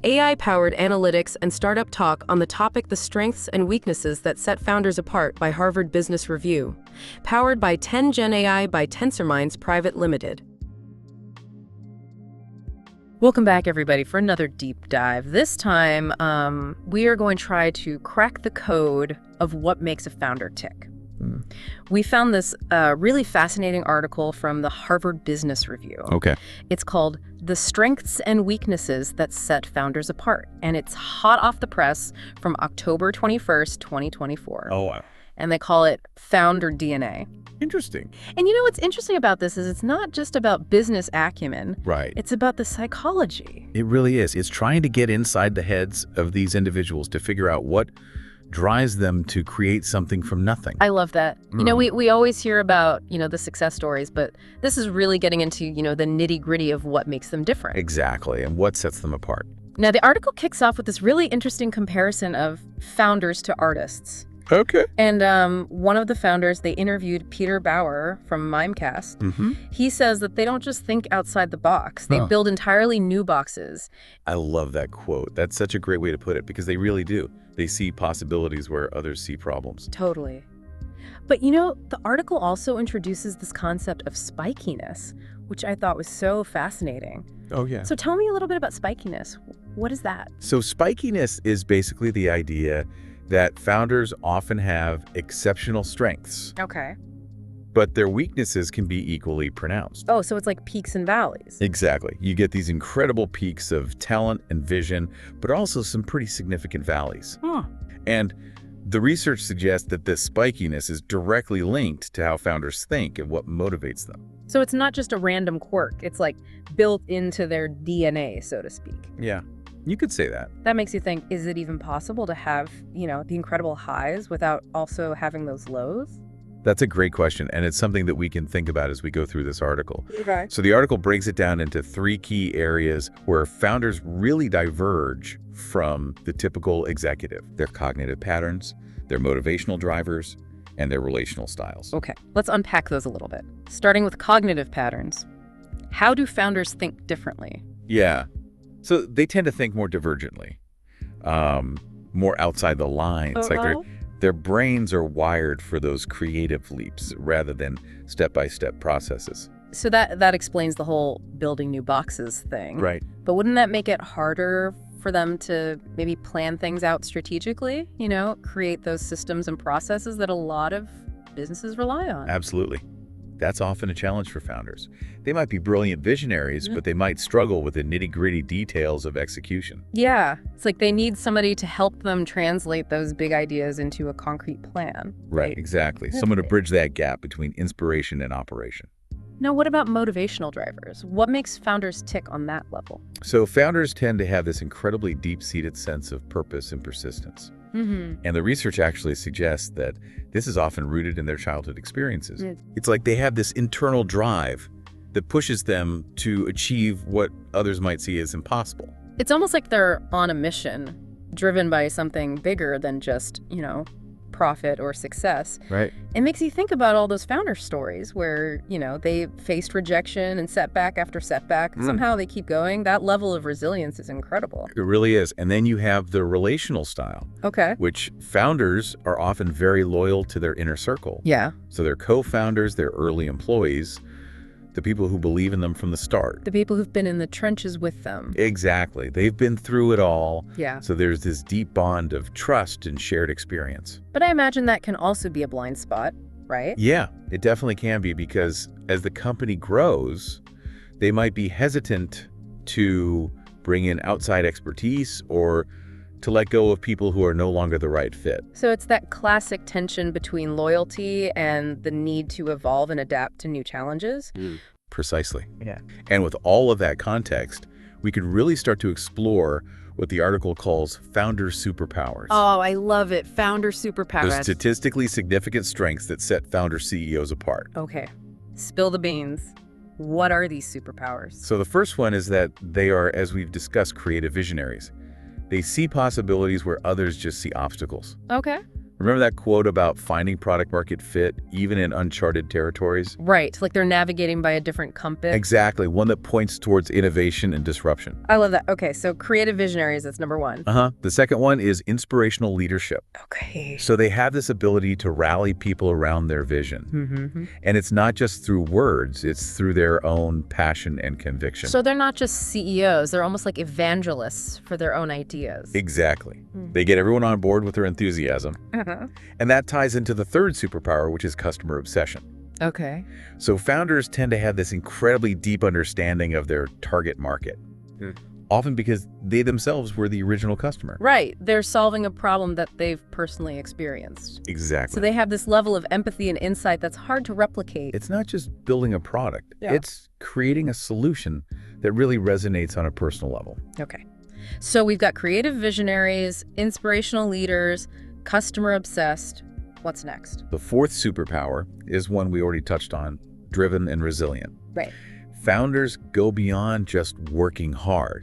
AI-powered analytics and startup talk on the topic The Strengths and Weaknesses That Set Founders Apart by Harvard Business Review. Powered by tenGEN AI by Tensorminds Private Limited. Welcome back, everybody, for another deep dive. This time, we are going to try to crack the code of what makes a founder tick. We found this really fascinating article from the Harvard Business Review. Okay. It's called The Strengths and Weaknesses That Set Founders Apart. And it's hot off the press from October 21st, 2024. Oh, wow. And they call it Founder DNA. Interesting. And you know what's interesting about this is it's not just about business acumen. Right. It's about the psychology. It really is. It's trying to get inside the heads of these individuals to figure out what drives them to create something from nothing. I love that. You know, we always hear about, the success stories, but this is really getting into, the nitty-gritty of what makes them different. Exactly. And what sets them apart. Now, the article kicks off with this really interesting comparison of founders to artists. Okay. And one of the founders, they interviewed Peter Bauer from Mimecast. Mm-hmm. He says that they don't just think outside the box. They build entirely new boxes. I love that quote. That's such a great way to put it because they really do. They see possibilities where others see problems. Totally. But the article also introduces this concept of spikiness, which I thought was so fascinating. Oh, yeah. So tell me a little bit about spikiness. What is that? So spikiness is basically the idea that founders often have exceptional strengths, Okay. but their weaknesses can be equally pronounced. Oh, so it's like peaks and valleys. Exactly. You get these incredible peaks of talent and vision, but also some pretty significant valleys. And the research suggests that this spikiness is directly linked to how founders think and what motivates them. So it's not just a random quirk. It's like built into their DNA, so to speak. Yeah, you could say that. That makes you think, is it even possible to have, the incredible highs without also having those lows? That's a great question, and it's something that we can think about as we go through this article. Okay. So the article breaks it down into 3 key areas where founders really diverge from the typical executive: their cognitive patterns, their motivational drivers, and their relational styles. Okay, let's unpack those a little bit. Starting with cognitive patterns. How do founders think differently? Yeah. So they tend to think more divergently, more outside the lines. Like their brains are wired for those creative leaps rather than step-by-step processes. So that explains the whole building new boxes thing. Right. But wouldn't that make it harder for them to maybe plan things out strategically, create those systems and processes that a lot of businesses rely on? Absolutely. That's often a challenge for founders. They might be brilliant visionaries, but they might struggle with the nitty-gritty details of execution. Yeah, it's like they need somebody to help them translate those big ideas into a concrete plan. Right, exactly. Someone to bridge that gap between inspiration and operation. Now, what about motivational drivers? What makes founders tick on that level? So founders tend to have this incredibly deep-seated sense of purpose and persistence. And the research actually suggests that this is often rooted in their childhood experiences. It's like they have this internal drive that pushes them to achieve what others might see as impossible. It's almost like they're on a mission, driven by something bigger than just, profit or success. Right. It makes you think about all those founder stories where, they faced rejection and setback after setback. Somehow they keep going. That level of resilience is incredible. It really is. And then you have the relational style. Okay. Which founders are often very loyal to their inner circle. Yeah. So their co-founders, their early employees, the people who believe in them from the start. The people who've been in the trenches with them. Exactly. They've been through it all. Yeah. So there's this deep bond of trust and shared experience. But I imagine that can also be a blind spot, right? Yeah, it definitely can be, because as the company grows, they might be hesitant to bring in outside expertise or to let go of people who are no longer the right fit. So it's that classic tension between loyalty and the need to evolve and adapt to new challenges. Precisely. Yeah. And with all of that context, we could really start to explore what the article calls founder superpowers. Oh, I love it. Founder superpowers. Those statistically significant strengths that set founder CEOs apart. Okay. Spill the beans. What are these superpowers? So the first one is that they are, as we've discussed, creative visionaries. They see possibilities where others just see obstacles. Okay. Remember that quote about finding product market fit even in uncharted territories? Right, like they're navigating by a different compass. Exactly, one that points towards innovation and disruption. I love that. Okay, so creative visionaries, that's number one. The second one is inspirational leadership. Okay. So they have this ability to rally people around their vision. And it's not just through words, it's through their own passion and conviction. So they're not just CEOs, they're almost like evangelists for their own ideas. Exactly. They get everyone on board with their enthusiasm. And that ties into the third superpower, which is customer obsession. Okay. So founders tend to have this incredibly deep understanding of their target market, often because they themselves were the original customer. Right. They're solving a problem that they've personally experienced. Exactly. So they have this level of empathy and insight that's hard to replicate. It's not just building a product. It's creating a solution that really resonates on a personal level. Okay. So we've got creative visionaries, inspirational leaders, customer obsessed. What's next? The fourth superpower is one we already touched on, driven and resilient. Right. Founders go beyond just working hard.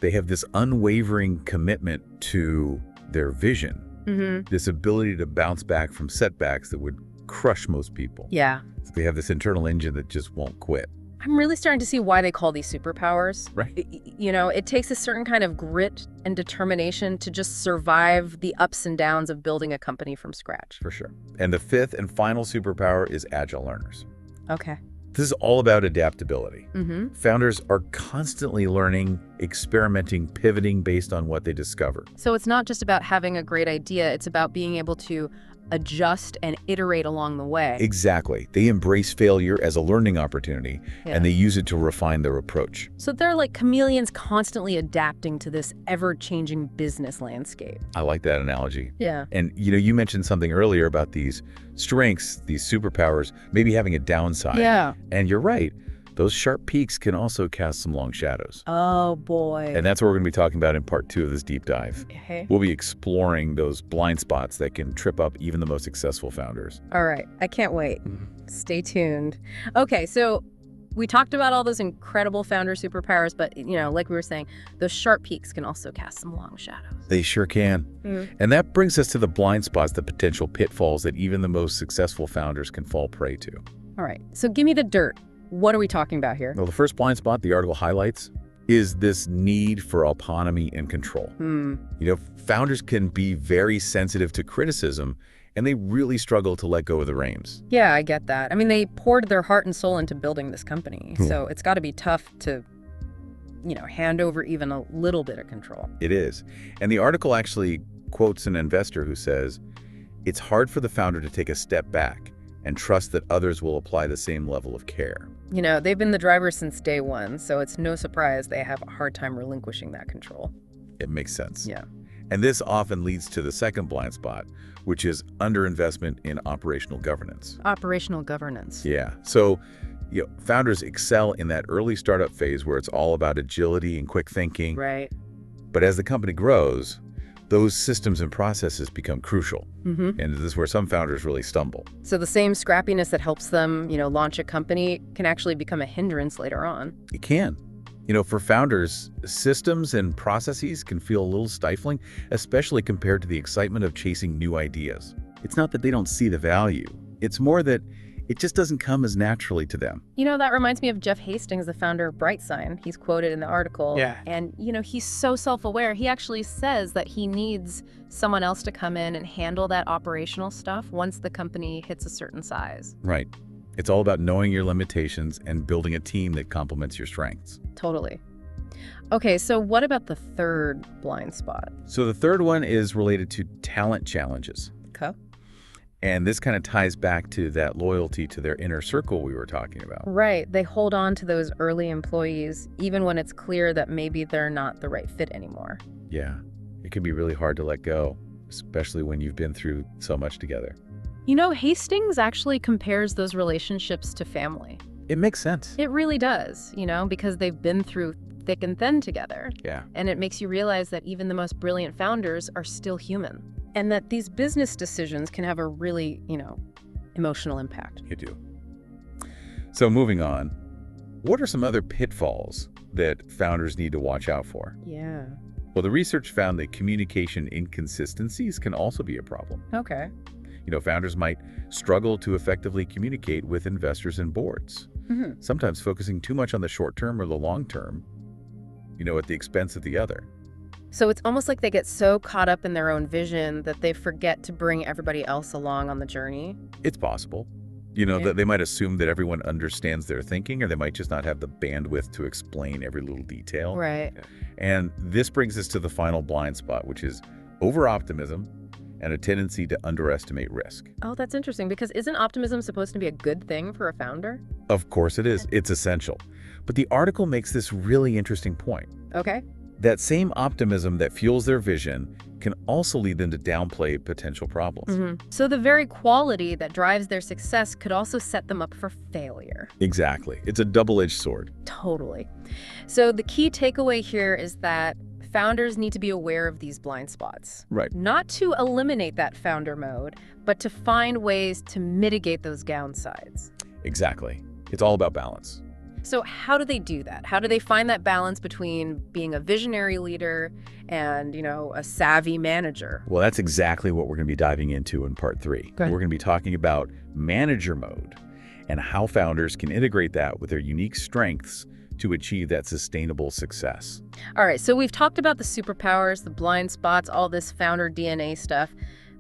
They have this unwavering commitment to their vision, this ability to bounce back from setbacks that would crush most people. Yeah. They have this internal engine that just won't quit. I'm really starting to see why they call these superpowers. Right. You know, it takes a certain kind of grit and determination to just survive the ups and downs of building a company from scratch. For sure. And the fifth and final superpower is agile learners. Okay. This is all about adaptability. Founders are constantly learning, experimenting, pivoting based on what they discover. So it's not just about having a great idea, it's about being able to adjust and iterate along the way. Exactly. They embrace failure as a learning opportunity, and they use it to refine their approach. So they're like chameleons constantly adapting to this ever-changing business landscape. I like that analogy. Yeah. And you mentioned something earlier about these strengths, these superpowers, maybe having a downside. Yeah. And you're right. Those sharp peaks can also cast some long shadows. Oh, boy. And that's what we're going to be talking about in part 2 of this deep dive. Okay. We'll be exploring those blind spots that can trip up even the most successful founders. All right. I can't wait. Stay tuned. Okay, so we talked about all those incredible founder superpowers, but, you know, like we were saying, those sharp peaks can also cast some long shadows. They sure can. And that brings us to the blind spots, the potential pitfalls that even the most successful founders can fall prey to. All right. So give me the dirt. What are we talking about here? Well, the first blind spot the article highlights is this need for autonomy and control. You know, founders can be very sensitive to criticism, and they really struggle to let go of the reins. Yeah, I get that. I mean, they poured their heart and soul into building this company, so it's got to be tough to, you know, hand over even a little bit of control. It is. And the article actually quotes an investor who says, "It's hard for the founder to take a step back and trust that others will apply the same level of care." You know, they've been the driver since day one, so it's no surprise they have a hard time relinquishing that control. It makes sense. Yeah. And this often leads to the second blind spot, which is underinvestment in operational governance. Operational governance. Yeah. So, you know, founders excel in that early startup phase where it's all about agility and quick thinking. Right. But as the company grows, those systems and processes become crucial. And this is where some founders really stumble. So the same scrappiness that helps them, you know, launch a company can actually become a hindrance later on. It can. You know, for founders, systems and processes can feel a little stifling, especially compared to the excitement of chasing new ideas. It's not that they don't see the value. It's more that it just doesn't come as naturally to them. You know, that reminds me of Jeff Hastings, the founder of BrightSign. He's quoted in the article. Yeah. And, you know, he's so self-aware. He actually says that he needs someone else to come in and handle that operational stuff once the company hits a certain size. Right. It's all about knowing your limitations and building a team that complements your strengths. Totally. Okay, so what about the third blind spot? So the third one is related to talent challenges. Okay. And this kind of ties back to that loyalty to their inner circle we were talking about. Right. They hold on to those early employees, even when it's clear that maybe they're not the right fit anymore. Yeah. It can be really hard to let go, especially when you've been through so much together. You know, Hastings actually compares those relationships to family. It makes sense. It really does, you know, because they've been through thick and thin together. Yeah. And it makes you realize that even the most brilliant founders are still human. And that these business decisions can have a really, you know, emotional impact. You do. So moving on, what are some other pitfalls that founders need to watch out for? Yeah. Well, the research found that communication inconsistencies can also be a problem. Okay. Founders might struggle to effectively communicate with investors and boards, sometimes focusing too much on the short term or the long term, at the expense of the other. So it's almost like they get so caught up in their own vision that they forget to bring everybody else along on the journey. It's possible. That they might assume that everyone understands their thinking, or they might just not have the bandwidth to explain every little detail. Right. And this brings us to the final blind spot, which is over-optimism and a tendency to underestimate risk. Oh, that's interesting, because isn't optimism supposed to be a good thing for a founder? Of course it is. It's essential. But the article makes this really interesting point. Okay. That same optimism that fuels their vision can also lead them to downplay potential problems. So the very quality that drives their success could also set them up for failure. Exactly. It's a double-edged sword. Totally. So the key takeaway here is that founders need to be aware of these blind spots. Right. Not to eliminate that founder mode, but to find ways to mitigate those downsides. Exactly. It's all about balance. So how do they do that? How do they find that balance between being a visionary leader and, a savvy manager? Well, that's exactly what we're going to be diving into in part 3. We're going to be talking about manager mode and how founders can integrate that with their unique strengths to achieve that sustainable success. All right, so we've talked about the superpowers, the blind spots, all this founder DNA stuff.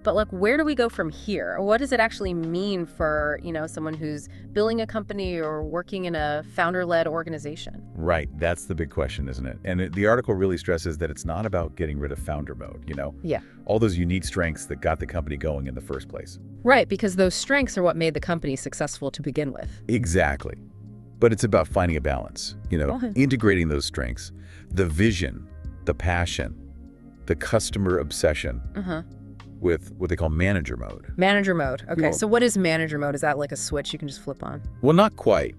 But where do we go from here? What does it actually mean for, someone who's building a company or working in a founder-led organization? Right. That's the big question, isn't it? And the article really stresses that it's not about getting rid of founder mode, Yeah. All those unique strengths that got the company going in the first place. Right, because those strengths are what made the company successful to begin with. Exactly. But it's about finding a balance, integrating those strengths, the vision, the passion, the customer obsession. With what they call manager mode. Manager mode. Okay, so what is manager mode? Is that like a switch you can just flip on? Well, not quite.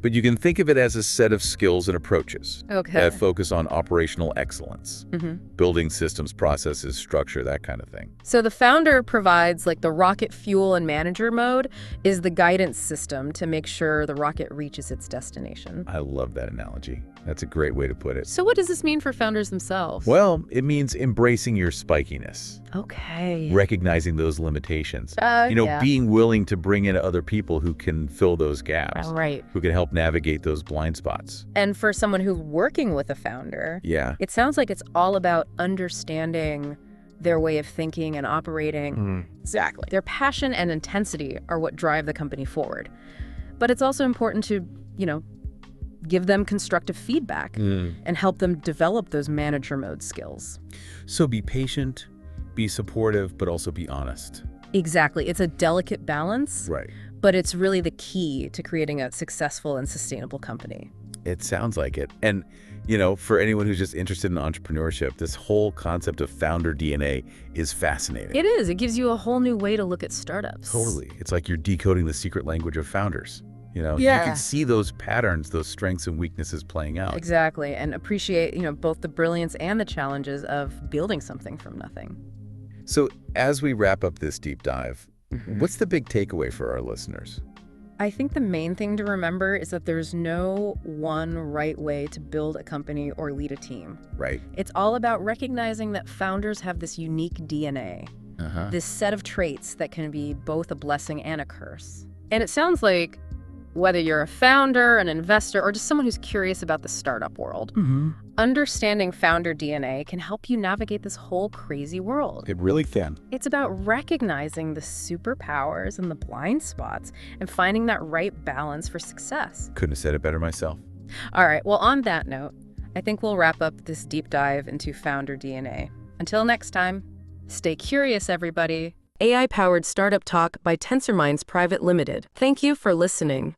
But you can think of it as a set of skills and approaches that focus on operational excellence, building systems, processes, structure, that kind of thing. So the founder provides the rocket fuel, and manager mode is the guidance system to make sure the rocket reaches its destination. I love that analogy. That's a great way to put it. So what does this mean for founders themselves? Well, it means embracing your spikiness. Okay. Recognizing those limitations. Yeah. Being willing to bring in other people who can fill those gaps. Right. Who can help navigate those blind spots. And for someone who's working with a founder, it sounds like it's all about understanding their way of thinking and operating. Exactly. Their passion and intensity are what drive the company forward. But it's also important to, give them constructive feedback and help them develop those manager mode skills. So be patient, be supportive, but also be honest. Exactly. It's a delicate balance. Right. But it's really the key to creating a successful and sustainable company. It sounds like it. And, for anyone who's just interested in entrepreneurship, this whole concept of founder DNA is fascinating. It is. It gives you a whole new way to look at startups. Totally. It's like you're decoding the secret language of founders. You can see those patterns, those strengths and weaknesses playing out. Exactly. And appreciate, both the brilliance and the challenges of building something from nothing. So as we wrap up this deep dive, what's the big takeaway for our listeners? I think the main thing to remember is that there's no one right way to build a company or lead a team. Right. It's all about recognizing that founders have this unique DNA, this set of traits that can be both a blessing and a curse. And it sounds like whether you're a founder, an investor, or just someone who's curious about the startup world, understanding founder DNA can help you navigate this whole crazy world. It really can. It's about recognizing the superpowers and the blind spots and finding that right balance for success. Couldn't have said it better myself. All right, well, on that note, I think we'll wrap up this deep dive into founder DNA. Until next time, stay curious, everybody. AI-powered startup talk by Tensorminds Private Limited. Thank you for listening.